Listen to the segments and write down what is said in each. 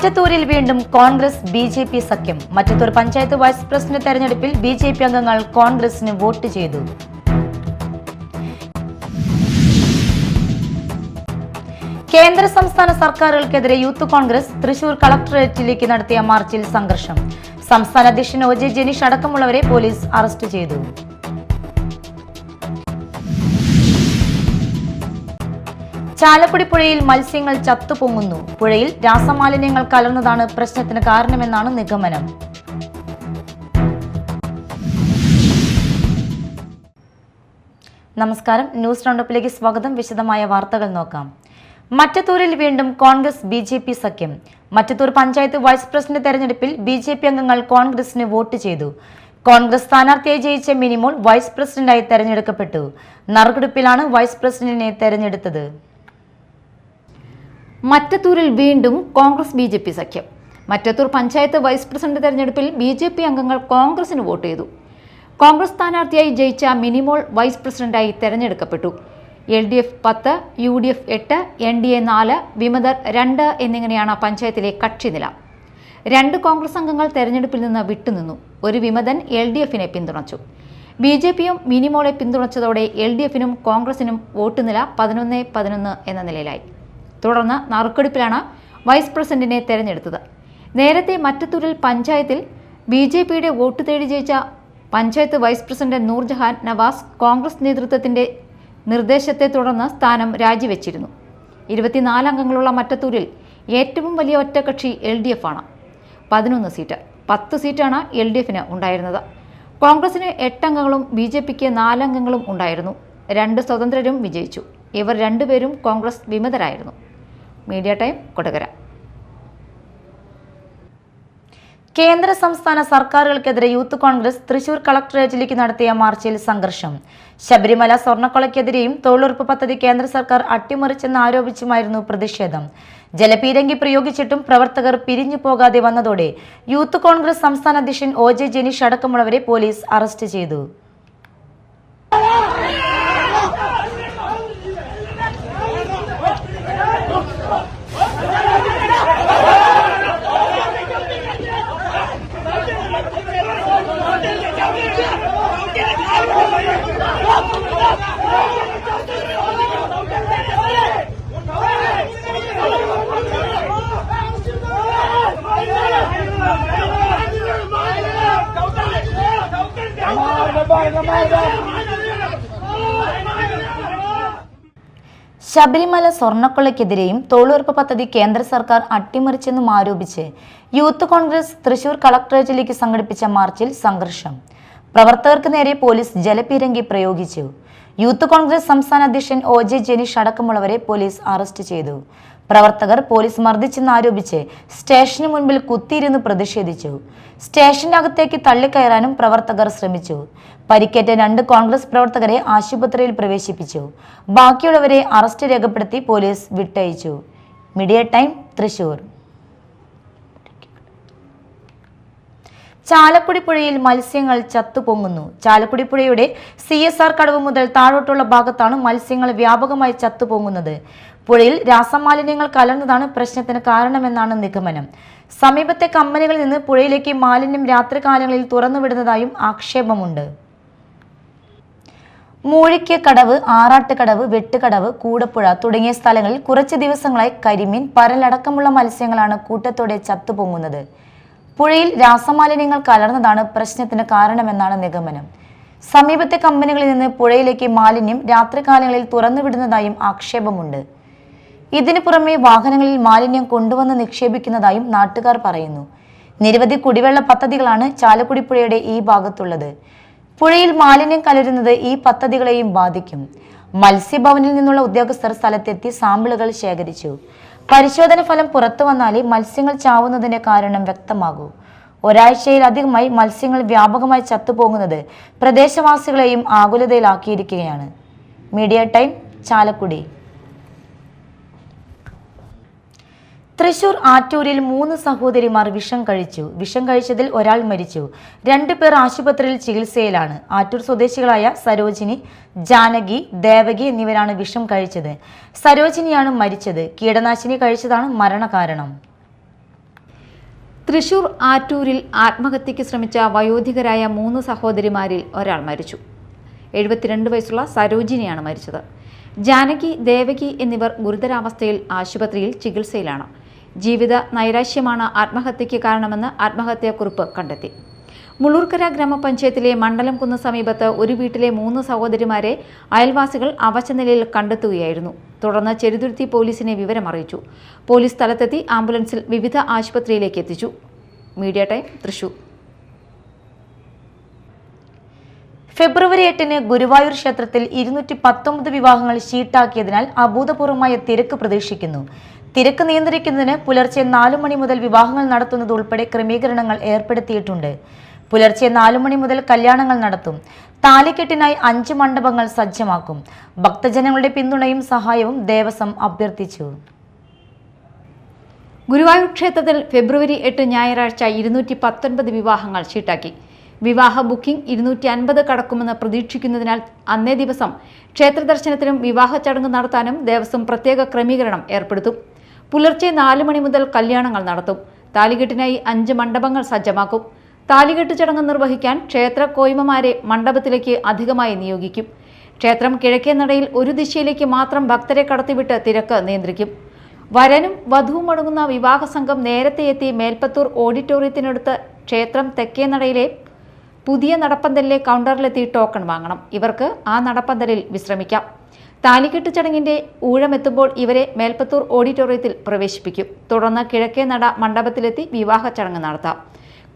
മറ്റത്തൂരിൽ വീണ്ടും കോൺഗ്രസ് ബി.ജെ.പി. സഖ്യം. Mattathur panchayat vice president തെരഞ്ഞെടുപ്പിൽ ബി.ജെ.പി. അംഗങ്ങൾ കോൺഗ്രസിന് വോട്ട് ചെയ്തു. കേന്ദ്ര സംസ്ഥാന സർക്കാരുകൾക്കെതിരെ യൂത്ത് കോൺഗ്രസ് തൃശൂർ കളക്ടറേറ്റിലേക്ക് നടത്തിയ മാർച്ചിൽ സംഘർഷം. സംസ്ഥാന അധ്യക്ഷൻ ഒ.ജെ. ജനീഷ് അടക്കമുള്ളവരെ പോലീസ് അറസ്റ്റ് ചെയ്തു. ചാലക്കുടി പുഴയിൽ മത്സ്യങ്ങൾ ചത്തുപൊങ്ങുന്നു. പുഴയിൽ രാസമാലിന്യങ്ങൾ കലർന്നതാണ് പ്രശ്നത്തിന് കാരണമെന്നാണ് നിഗമനം. നമസ്കാരം, ന്യൂസ് റൗണ്ടപ്പിലേക്ക് സ്വാഗതം. വിശദമായ വാർത്തകൾ നോക്കാം. മറ്റത്തൂരിൽ വീണ്ടും കോൺഗ്രസ് ബി.ജെ.പി. സഖ്യം. മറ്റത്തൂർ പഞ്ചായത്ത് വൈസ് പ്രസിഡന്റ് തെരഞ്ഞെടുപ്പിൽ ബി.ജെ.പി. അംഗങ്ങൾ കോൺഗ്രസിന് വോട്ട് ചെയ്തു. കോൺഗ്രസ് സ്ഥാനാർത്ഥിയായി ജയിച്ച മിനിമോൾ വൈസ് പ്രസിഡന്റായി തെരഞ്ഞെടുക്കപ്പെട്ടു. നറുക്കെടുപ്പിലാണ് വൈസ് പ്രസിഡന്റിനെ തെരഞ്ഞെടുത്തത്. മറ്റത്തൂരിൽ വീണ്ടും കോൺഗ്രസ് ബി.ജെ.പി. സഖ്യം. മറ്റത്തൂർ പഞ്ചായത്ത് വൈസ് പ്രസിഡന്റ് തെരഞ്ഞെടുപ്പിൽ ബി.ജെ.പി. അംഗങ്ങൾ കോൺഗ്രസിന് വോട്ട് ചെയ്തു. കോൺഗ്രസ് സ്ഥാനാർത്ഥിയായി ജയിച്ച മിനിമോൾ വൈസ് പ്രസിഡന്റായി തെരഞ്ഞെടുക്കപ്പെട്ടു. LDF 10, UDF 8, NDA 4, വിമതർ 2 എന്നിങ്ങനെയാണ് പഞ്ചായത്തിലെ കക്ഷിനില. 2 കോൺഗ്രസ് അംഗങ്ങൾ തെരഞ്ഞെടുപ്പിൽ നിന്ന് വിട്ടുനിന്നു. ഒരു വിമതൻ LDF-നെ പിന്തുണച്ചു. ബി.ജെ.പിയും മിനിമോളെ പിന്തുണച്ചതോടെ LDF-നും കോൺഗ്രസിനും വോട്ട് നില 11-11 എന്ന നിലയിലായി. തുടർന്ന് നറുക്കെടുപ്പിലാണ് വൈസ് പ്രസിഡന്റിനെ തെരഞ്ഞെടുത്തത്. നേരത്തെ മറ്റത്തൂരിൽ പഞ്ചായത്തിൽ ബി.ജെ.പിയുടെ വോട്ട് തേടി ജയിച്ച പഞ്ചായത്ത് വൈസ് പ്രസിഡന്റ് നൂർജഹാൻ നവാസ് കോൺഗ്രസ് നേതൃത്വത്തിന്റെ നിർദ്ദേശത്തെ തുടർന്ന് സ്ഥാനം രാജിവെച്ചിരുന്നു. 24 അംഗങ്ങളുള്ള മറ്റത്തൂരിൽ ഏറ്റവും വലിയ ഒറ്റകക്ഷി LDF ആണ്. 11 സീറ്റ്. 10 സീറ്റാണ് LDF-ന് ഉണ്ടായിരുന്നത്. കോൺഗ്രസിന് 8 അംഗങ്ങളും ബി.ജെ.പിക്ക് 4 അംഗങ്ങളും ഉണ്ടായിരുന്നു. 2 സ്വതന്ത്രരും വിജയിച്ചു. ഇവർ 2 പേരും കോൺഗ്രസ് വിമതരായിരുന്നു. Media time, Kodakara. കേന്ദ്ര സംസ്ഥാന സർക്കാരുകൾക്കെതിരെ യൂത്ത് കോൺഗ്രസ് തൃശൂർ കളക്ടറേറ്റിലേക്ക് നടത്തിയ മാർച്ചിൽ സംഘർഷം. ശബരിമല സ്വർണ്ണക്കൊലയ്ക്കെതിരെയും തൊഴിലുറപ്പ് പദ്ധതി കേന്ദ്ര സർക്കാർ അട്ടിമറിച്ചെന്ന് ആരോപിച്ചുമായിരുന്നു പ്രതിഷേധം. ജലപീരങ്കി പ്രയോഗിച്ചിട്ടും പ്രവർത്തകർ പിരിഞ്ഞു പോകാതെ വന്നതോടെ യൂത്ത് കോൺഗ്രസ് സംസ്ഥാന അധ്യക്ഷൻ ഒ.ജെ. ജനീഷ് അടക്കമുള്ളവരെ പോലീസ് അറസ്റ്റ് ചെയ്തു. ശബരിമല സ്വർണ്ണക്കൊള്ളയ്ക്കെതിരെയും തൊഴിലുറപ്പ് പദ്ധതി കേന്ദ്ര സർക്കാർ അട്ടിമറിച്ചെന്നും ആരോപിച്ച് യൂത്ത് കോൺഗ്രസ് തൃശൂർ കളക്ടറേറ്റിലേക്ക് സംഘടിപ്പിച്ച മാർച്ചിൽ സംഘർഷം. പ്രവർത്തകർക്ക് നേരെ പോലീസ് ജലപീരങ്കി പ്രയോഗിച്ചു. യൂത്ത് കോൺഗ്രസ് സംസ്ഥാന അധ്യക്ഷൻ ഒ.ജെ. ജനീഷ് അടക്കമുള്ളവരെ പോലീസ് അറസ്റ്റ് ചെയ്തു. പ്രവർത്തകർ പോലീസ് മർദ്ദിച്ചെന്നാരോപിച്ച് സ്റ്റേഷന് മുൻപിൽ കുത്തിയിരുന്ന് പ്രതിഷേധിച്ചു. സ്റ്റേഷനകത്തേക്ക് തള്ളിക്കയറാനും പ്രവർത്തകർ ശ്രമിച്ചു. പരിക്കേറ്റ 2 കോൺഗ്രസ് പ്രവർത്തകരെ ആശുപത്രിയിൽ പ്രവേശിപ്പിച്ചു. ബാക്കിയുള്ളവരെ അറസ്റ്റ് രേഖപ്പെടുത്തി പോലീസ് വിട്ടയച്ചു. Media time, Thrissur. ചാലക്കുടി പുഴയിൽ മത്സ്യങ്ങൾ ചത്തുപൊങ്ങുന്നു. ചാലക്കുടി പുഴയുടെ CSR കടവ് മുതൽ താഴോട്ടുള്ള ഭാഗത്താണ് മത്സ്യങ്ങൾ വ്യാപകമായി ചത്തുപൊങ്ങുന്നത്. പുഴയിൽ രാസമാലിന്യങ്ങൾ കലർന്നതാണ് പ്രശ്നത്തിന് കാരണമെന്നാണ് നിഗമനം. സമീപത്തെ കമ്പനികളിൽ നിന്ന് പുഴയിലേക്ക് മാലിന്യം രാത്രികാലങ്ങളിൽ തുറന്നുവിടുന്നതായും ആക്ഷേപമുണ്ട്. മൂഴിക്ക് കടവ്, ആറാട്ടുകടവ്, വെട്ടുകടവ്, കൂടപ്പുഴ തുടങ്ങിയ സ്ഥലങ്ങളിൽ കുറച്ച് ദിവസങ്ങളായി കരിമീൻ, പരലടക്കമുള്ള മത്സ്യങ്ങളാണ് കൂട്ടത്തോടെ ചത്തുപൊങ്ങുന്നത്. പുഴയിൽ രാസമാലിന്യങ്ങൾ കലർന്നതാണ് പ്രശ്നത്തിന് കാരണമെന്നാണ് നിഗമനം. സമീപത്തെ കമ്പനികളിൽ നിന്ന് പുഴയിലേക്ക് മാലിന്യം രാത്രികാലങ്ങളിൽ തുറന്നുവിടുന്നതായും ആക്ഷേപമുണ്ട്. ഇതിനു പുറമെ വാഹനങ്ങളിൽ മാലിന്യം കൊണ്ടുവന്ന് നിക്ഷേപിക്കുന്നതായും നാട്ടുകാർ പറയുന്നു. നിരവധി കുടിവെള്ള പദ്ധതികളാണ് ചാലക്കുടി പുഴയുടെ ഈ ഭാഗത്തുള്ളത്. പുഴയിൽ മാലിന്യം കലരുന്നത് ഈ പദ്ധതികളെയും ബാധിക്കും. മത്സ്യഭവനിൽ നിന്നുള്ള ഉദ്യോഗസ്ഥർ സ്ഥലത്തെത്തി സാമ്പിളുകൾ ശേഖരിച്ചു. പരിശോധന ഫലം പുറത്തു വന്നാലേ മത്സ്യങ്ങൾ ചാവുന്നതിന്റെ കാരണം വ്യക്തമാകൂ. ഒരാഴ്ചയിലധികമായി മത്സ്യങ്ങൾ വ്യാപകമായി ചത്തുപോകുന്നത് പ്രദേശവാസികളെയും ആകുലതയിലാക്കിയിരിക്കുകയാണ്. Media time, Chalakudy. തൃശൂർ ആറ്റൂരിൽ 3 സഹോദരിമാർ വിഷം കഴിച്ചു. വിഷം കഴിച്ചതിൽ ഒരാൾ മരിച്ചു. 2 പേർ ആശുപത്രിയിൽ ചികിത്സയിലാണ്. ആറ്റൂർ സ്വദേശികളായ സരോജിനി, ജാനകി, ദേവകി എന്നിവരാണ് വിഷം കഴിച്ചത്. സരോജിനിയാണ് മരിച്ചത്. കീടനാശിനി കഴിച്ചതാണ് മരണകാരണം. തൃശൂർ ആറ്റൂരിൽ ആത്മഹത്യയ്ക്ക് ശ്രമിച്ച വയോധികരായ 3 സഹോദരിമാരിൽ ഒരാൾ മരിച്ചു. 72 വയസ്സുള്ള സരോജിനിയാണ് മരിച്ചത്. ജാനകി, ദേവകി എന്നിവർ ഗുരുതരാവസ്ഥയിൽ ആശുപത്രിയിൽ ചികിത്സയിലാണ്. ജീവിത നൈരാശ്യമാണ് ആത്മഹത്യയ്ക്ക് കാരണമെന്ന് ആത്മഹത്യാക്കുറിപ്പ് കണ്ടെത്തി. മുള്ളൂർക്കര ഗ്രാമപഞ്ചായത്തിലെ മണ്ഡലംകുന്ന് സമീപത്ത് ഒരു വീട്ടിലെ 3 സഹോദരിമാരെ അയൽവാസികൾ അവശനിലയിൽ കണ്ടെത്തുകയായിരുന്നു. തുടർന്ന് ചെറുതുരുത്തി പോലീസിനെ വിവരമറിയിച്ചു. പോലീസ് സ്ഥലത്തെത്തി ആംബുലൻസിൽ വിവിധ ആശുപത്രിയിലേക്ക് എത്തിച്ചു. Media time, Thrissur. ഫെബ്രുവരി 8-ന് ഗുരുവായൂർ ക്ഷേത്രത്തിൽ 219 വിവാഹങ്ങൾ ഷീട്ടാക്കിയതിനാൽ അഭൂതപൂർവമായ തിരക്ക് പ്രതീക്ഷിക്കുന്നു. തിരക്ക് നിയന്ത്രിക്കുന്നതിന് പുലർച്ചെ 4 മണി മുതൽ വിവാഹങ്ങൾ നടത്തുന്നത് ഉൾപ്പെടെ ക്രമീകരണങ്ങൾ ഏർപ്പെടുത്തിയിട്ടുണ്ട്. പുലർച്ചെ 4 മണി മുതൽ കല്യാണങ്ങൾ നടത്തും. താലികെട്ടിനായി 5 മണ്ഡപങ്ങൾ സജ്ജമാക്കും. ഭക്തജനങ്ങളുടെ പിന്തുണയും സഹായവും ദേവസ്വം അഭ്യർത്ഥിച്ചു. ഗുരുവായൂർ ക്ഷേത്രത്തിൽ ഫെബ്രുവരി 8 ഞായറാഴ്ച 219 വിവാഹങ്ങൾ ഷീട്ടാക്കി. വിവാഹ ബുക്കിംഗ് 250 കടക്കുമെന്ന് പ്രതീക്ഷിക്കുന്നതിനാൽ അന്നേ ദിവസം ക്ഷേത്ര ദർശനത്തിനും വിവാഹ ചടങ്ങ് നടത്താനും ദേവസ്വം പ്രത്യേക ക്രമീകരണം ഏർപ്പെടുത്തും. പുലർച്ചെ 4 മണി മുതൽ കല്യാണങ്ങൾ നടത്തും. താലികെട്ടിനായി 5 മണ്ഡപങ്ങൾ സജ്ജമാക്കും. താലികെട്ട് ചടങ്ങ് നിർവഹിക്കാൻ ക്ഷേത്ര കോയ്മമാരെ മണ്ഡപത്തിലേക്ക് അധികമായി നിയോഗിക്കും. ക്ഷേത്രം കിഴക്കേ നടയിൽ ഒരു ദിശയിലേക്ക് മാത്രം ഭക്തരെ കടത്തിവിട്ട് തിരക്ക് നിയന്ത്രിക്കും. വരനും വധുവും അടങ്ങുന്ന വിവാഹ സംഘം നേരത്തെ എത്തി മേൽപ്പത്തൂർ ഓഡിറ്റോറിയത്തിനടുത്ത് ക്ഷേത്രം തെക്കേ നടയിലെ പുതിയ നടപ്പന്തലിലെ കൗണ്ടറിലെത്തി ടോക്കൺ വാങ്ങണം. ഇവർക്ക് ആ നടപ്പന്തലിൽ വിശ്രമിക്കാം. താലികെട്ട് ചടങ്ങിന്റെ ഊഴമെത്തുമ്പോൾ ഇവരെ മേൽപ്പത്തൂർ ഓഡിറ്റോറിയത്തിൽ പ്രവേശിപ്പിക്കും. തുടർന്ന് കിഴക്കേ നട മണ്ഡപത്തിലെത്തി വിവാഹ ചടങ്ങ് നടത്താം.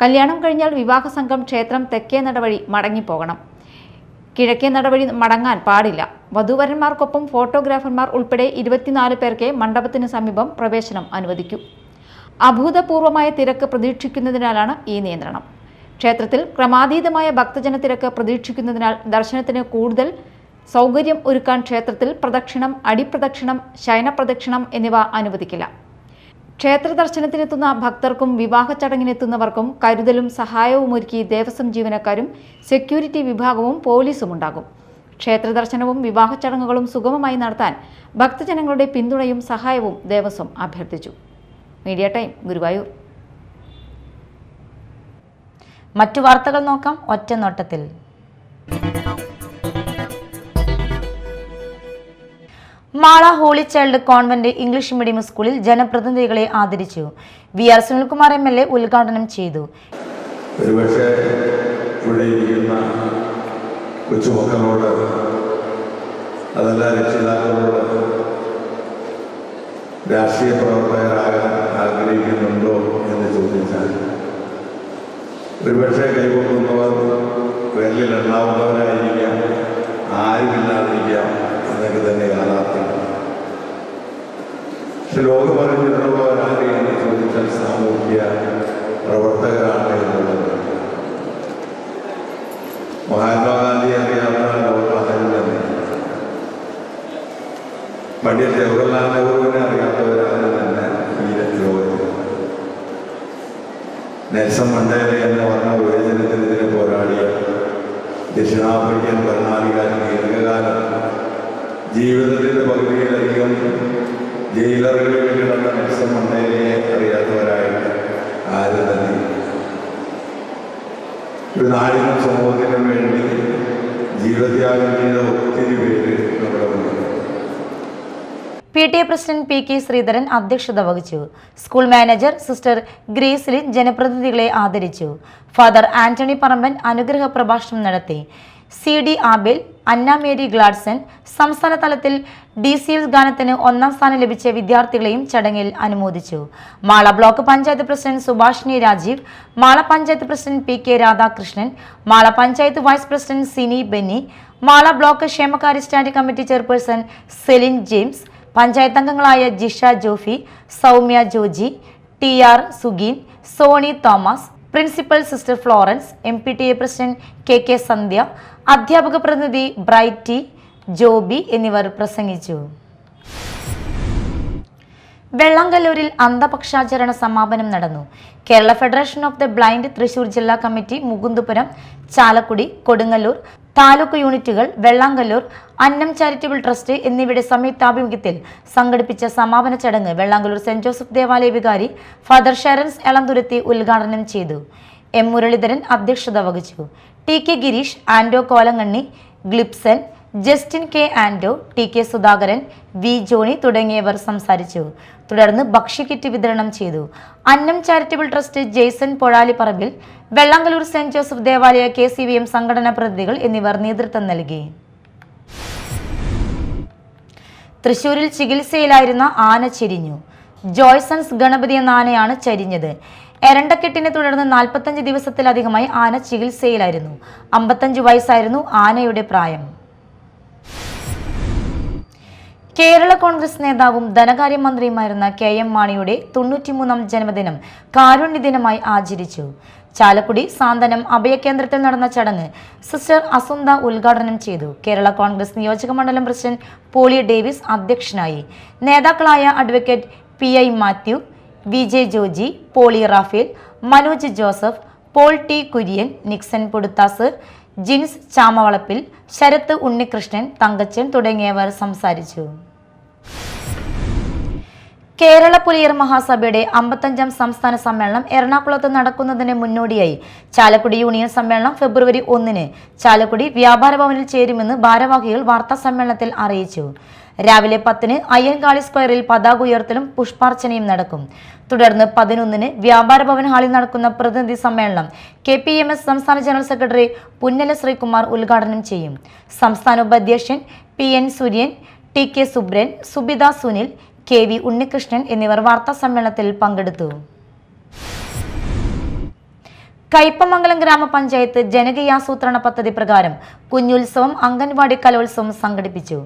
കല്യാണം കഴിഞ്ഞാൽ വിവാഹ സംഘം ക്ഷേത്രം തെക്കേ നട വഴി മടങ്ങിപ്പോകണം. കിഴക്കേ നട വഴി മടങ്ങാൻ പാടില്ല. വധൂവരന്മാർക്കൊപ്പം ഫോട്ടോഗ്രാഫർമാർ ഉൾപ്പെടെ 24 പേർക്ക് മണ്ഡപത്തിന് സമീപം പ്രവേശനം അനുവദിക്കൂ. അഭൂതപൂർവമായ തിരക്ക് പ്രതീക്ഷിക്കുന്നതിനാലാണ് ഈ നിയന്ത്രണം. ക്ഷേത്രത്തിൽ ക്രമാതീതമായ ഭക്തജന തിരക്ക് പ്രതീക്ഷിക്കുന്നതിനാൽ ദർശനത്തിന് കൂടുതൽ സൗകര്യം ഒരുക്കാൻ ക്ഷേത്രത്തിൽ പ്രദക്ഷിണം, അടിപ്രദക്ഷിണം, ശയനപ്രദക്ഷിണം എന്നിവ അനുവദിക്കില്ല. ക്ഷേത്ര ദർശനത്തിനെത്തുന്ന ഭക്തർക്കും വിവാഹ ചടങ്ങിനെത്തുന്നവർക്കും കരുതലും സഹായവും ഒരുക്കി ദേവസ്വം ജീവനക്കാരും സെക്യൂരിറ്റി വിഭാഗവും പോലീസും ഉണ്ടാകും. ക്ഷേത്ര ദർശനവും വിവാഹ ചടങ്ങുകളും സുഗമമായി നടത്താൻ ഭക്തജനങ്ങളുടെ പിന്തുണയും സഹായവും ദേവസ്വം അഭ്യർത്ഥിച്ചു. Media time, Guruvayur. മറ്റു വാർത്തകൾ നോക്കാം ഒറ്റനോട്ടത്തിൽ. Mala holy child convent English medium സ്കൂളിൽ ജനപ്രതിനിധികളെ ആദരിച്ചു. VR സുനിൽകുമാർ MLA ഉദ്ഘാടനം ചെയ്തു. ഒരുപക്ഷെ ഇവിടെ ഇരിക്കുന്ന കൊച്ചുമക്കളോട്, അതല്ല രക്ഷിതാക്കളോട് രാഷ്ട്രീയ പ്രവർത്തകരാകാൻ ആഗ്രഹിക്കുന്നുണ്ടോ എന്ന് ചോദിച്ചാൽ ഒരുപക്ഷെ കൈകൊള്ളുന്നവർ വിരലിൽ എണ്ണാവുന്നവരായിരിക്കാം, ആരുമില്ലാതിരിക്കാം എന്നൊക്കെ തന്നെ യാഥാർത്ഥ്യമാണ്. പക്ഷെ ലോകമറിഞ്ഞിട്ടുള്ളവരാരെയെന്ന് ചോദിച്ചാൽ സാമൂഹ്യ പ്രവർത്തകരാണ് എന്നുള്ളത്. മഹാത്മാഗാന്ധി അറിയാത്ത ലോകമാണെന്ന്, പണ്ഡിറ്റ് ജവഹർലാൽ നെഹ്റുവിനെ അറിയാത്തവരാണ് തന്നെ ഈ ലോകത്തിൽ. നെൽസൺ മണ്ടേല എന്ന് പറഞ്ഞ വിവേചനത്തിനെതിരെ പോരാടിയ ദക്ഷിണാഫ്രിക്കൻ ഭരണാധികാരി ദീർഘകാലം ജീവിതത്തിൻ്റെ പകുതിയിലധികം ജയിലറുകളിൽ കിടന്ന നെൽസൺ മണ്ടേലയെ അറിയാത്തവരായിട്ട് ആരും തന്നെ. ഒരു നാടിനും സമൂഹത്തിനും വേണ്ടി ജീവത്യാഗം ചെയ്ത ഒത്തിരി പേര് നമ്മുടെ മുന്നിൽ. PTA പ്രസിഡന്റ് PK ശ്രീധരൻ അധ്യക്ഷത വഹിച്ചു. സ്കൂൾ മാനേജർ സിസ്റ്റർ ഗ്രേസിലിൻ ജനപ്രതിനിധികളെ ആദരിച്ചു. ഫാദർ ആന്റണി പറമ്പൻ അനുഗ്രഹ പ്രഭാഷണം നടത്തി. CD Abel, Anna Mary Gladson, സംസ്ഥാന തലത്തിൽ DCL ഗാനത്തിന് 1ാം സ്ഥാനം ലഭിച്ച വിദ്യാർത്ഥികളെയും ചടങ്ങിൽ അനുമോദിച്ചു. Mala block panchayat president Subhashini Rajeev, Mala panchayat president PK Radhakrishnan, Mala panchayat vice president Sini Benny, Mala block ക്ഷേമകാര്യ standing committee chairperson Celine James, panchayat അംഗങ്ങളായ Jisha Jofy, Soumya Joji, TR Sugeen, Soni Thomas, principal sister Florence, MPTA president KK Sandhya, അധ്യാപക പ്രതിനിധി ബ്രൈറ്റി, ജോബി എന്നിവർ പ്രസംഗിച്ചു. വെള്ളാങ്കല്ലൂരിൽ അന്ധപക്ഷാചരണ സമാപനം നടന്നു. Kerala federation of the blind Thrissur ജില്ലാ കമ്മിറ്റി, മുകുന്ദപുരം, ചാലക്കുടി, കൊടുങ്ങല്ലൂർ താലൂക്ക് യൂണിറ്റുകൾ, വെള്ളാങ്കല്ലൂർ അന്നം ചാരിറ്റബിൾ ട്രസ്റ്റ് എന്നിവയുടെ സംയുക്താഭിമുഖ്യത്തിൽ സംഘടിപ്പിച്ച സമാപന ചടങ്ങ് വെള്ളാങ്കല്ലൂർ സെന്റ് ജോസഫ് ദേവാലയ വികാരി ഫാദർ ഷെറൻസ് എളന്തുരുത്തി ഉദ്ഘാടനം ചെയ്തു. എം മുരളീധരൻ അധ്യക്ഷത വഹിച്ചു. T K Gireesh, Ando Kolanganni, Glipson, Justin K Ando, T K Sudhakaran, V Johny തുടങ്ങിയവർ സംസാരിച്ചു. തുടർന്ന് ഭക്ഷ്യക്കിറ്റ് വിതരണം ചെയ്തു. Annam charitable trust Jaison Pozhalipparambil, Vellangallur saint Joseph ദേവാലയ KCVM സംഘടനാ പ്രതിനിധികൾ എന്നിവർ നേതൃത്വം നൽകി. തൃശൂരിൽ ചികിത്സയിലായിരുന്ന ആന ചെരിഞ്ഞു. ജോയ്സൺസ് ഗണപതി എന്ന ആനയാണ് ചരിഞ്ഞത്. എരണ്ടക്കെട്ടിനെ തുടർന്ന് 45 ദിവസത്തിലധികമായി ആന ചികിത്സയിലായിരുന്നു. 55 വയസ്സായിരുന്നു ആനയുടെ പ്രായം. കേരള കോൺഗ്രസ് നേതാവും ധനകാര്യമന്ത്രിയുമായിരുന്ന KM മാണിയുടെ 93ാം ജന്മദിനം കാരുണ്യദിനമായി ആചരിച്ചു. ചാലക്കുടി സാന്ത്വനം അഭയകേന്ദ്രത്തിൽ നടന്ന ചടങ്ങ് സിസ്റ്റർ അസുന്ദ ഉദ്ഘാടനം ചെയ്തു. കേരള കോൺഗ്രസ് നിയോജക മണ്ഡലം പ്രസിഡന്റ് പോളി ഡേവിസ് അധ്യക്ഷനായി. നേതാക്കളായ advocate PI Mathew, VJ Joji, Polly Raphael, Manoj Joseph, Paul T Kurian, Nixon Poduthas, Jins Chamavalappil, Sharath Unnikrishnan, Thankachan തുടങ്ങിയവർ സംസാരിച്ചു. കേരള പുലിയർ മഹാസഭയുടെ 55ാം സംസ്ഥാന സമ്മേളനം എറണാകുളത്ത് നടക്കുന്നതിന് മുന്നോടിയായി ചാലക്കുടി യൂണിയൻ സമ്മേളനം ഫെബ്രുവരി 1-ന് ചാലക്കുടി വ്യാപാര ഭവനിൽ ചേരുമെന്ന് ഭാരവാഹികൾ വാർത്താ സമ്മേളനത്തിൽ അറിയിച്ചു. രാവിലെ 10-ന് അയ്യൻകാളി സ്ക്വയറിൽ പതാക ഉയർത്തലും പുഷ്പാർച്ചനയും നടക്കും. തുടർന്ന് 11-ന് വ്യാപാര ഭവൻ ഹാളിൽ നടക്കുന്ന പ്രതിനിധി സമ്മേളനം KPMS സംസ്ഥാന ജനറൽ സെക്രട്ടറി പുന്നല ശ്രീകുമാർ ഉദ്ഘാടനം ചെയ്യും. സംസ്ഥാന ഉപാധ്യക്ഷൻ PN സുര്യൻ, TK Subran, Subitha Sunil, KV Unnikrishnan എന്നിവർ വാർത്താ സമ്മേളനത്തിൽ പങ്കെടുത്തു. കയ്പമംഗലം ഗ്രാമപഞ്ചായത്ത് ജനകീയാസൂത്രണ പദ്ധതി പ്രകാരം കുഞ്ഞുത്സവം, അംഗൻവാടി കലോത്സവം സംഘടിപ്പിച്ചു.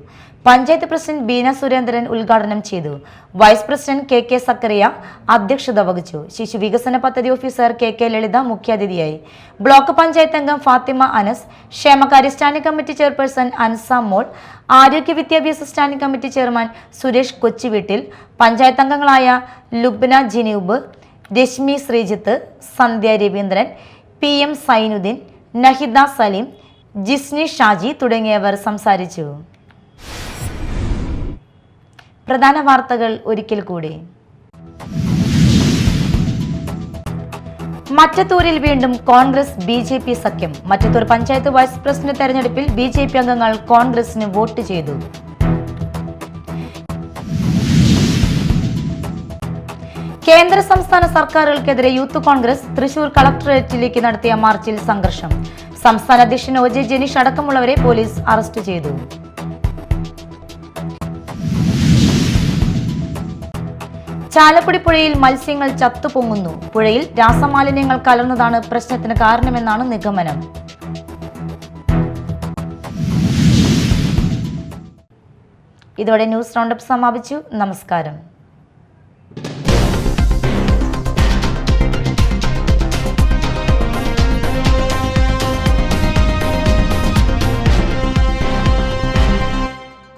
പഞ്ചായത്ത് പ്രസിഡന്റ് ബീന സുരേന്ദ്രൻ ഉദ്ഘാടനം ചെയ്തു. വൈസ് പ്രസിഡന്റ് KK സക്കറിയ അധ്യക്ഷത വഹിച്ചു. ശിശു വികസന പദ്ധതി ഓഫീസർ KK ലളിത മുഖ്യാതിഥിയായി. ബ്ലോക്ക് പഞ്ചായത്ത് അംഗം ഫാത്തിമ അനസ്, ക്ഷേമകാര്യ standing committee chairperson Ansa Mol, ആരോഗ്യ വിദ്യാഭ്യാസ standing committee chairman Suresh Kochuveettil, panchayat അംഗങ്ങളായ ലുബ്ന ജിനൂബ്, രശ്മി ശ്രീജിത്ത്, സന്ധ്യ രവീന്ദ്രൻ, PM സൈനുദ്ദീൻ, നഹിദ സലീം, ജിസ്നി ഷാജി തുടങ്ങിയവർ സംസാരിച്ചു. പ്രധാന വാർത്തകൾ ഒരിക്കൽ കൂടി. മറ്റത്തൂരിൽ വീണ്ടും കോൺഗ്രസ് BJP സഖ്യം. മറ്റത്തൂർ പഞ്ചായത്ത് വൈസ് പ്രസിഡന്റ് തെരഞ്ഞെടുപ്പിൽ BJP അംഗങ്ങൾ കോൺഗ്രസിന് വോട്ട് ചെയ്തു. കേന്ദ്ര സംസ്ഥാന സർക്കാരുകൾക്കെതിരെ യൂത്ത് കോൺഗ്രസ് തൃശൂർ കളക്ടറേറ്റിലേക്ക് നടത്തിയ മാർച്ചിൽ സംഘർഷം. സംസ്ഥാന അധ്യക്ഷൻ OJ ജനീഷ് അടക്കമുള്ളവരെ പോലീസ് അറസ്റ്റ് ചെയ്തു. ചാലക്കുടി പുഴയിൽ മത്സ്യങ്ങൾ ചത്തുപൊങ്ങുന്നു. പുഴയിൽ രാസമാലിന്യങ്ങൾ കലർന്നതാണ് പ്രശ്നത്തിന് കാരണമെന്നാണ് നിഗമനം. ഇതോടെ ന്യൂസ് റൗണ്ടപ്പ് സമാപിച്ചു. നമസ്കാരം.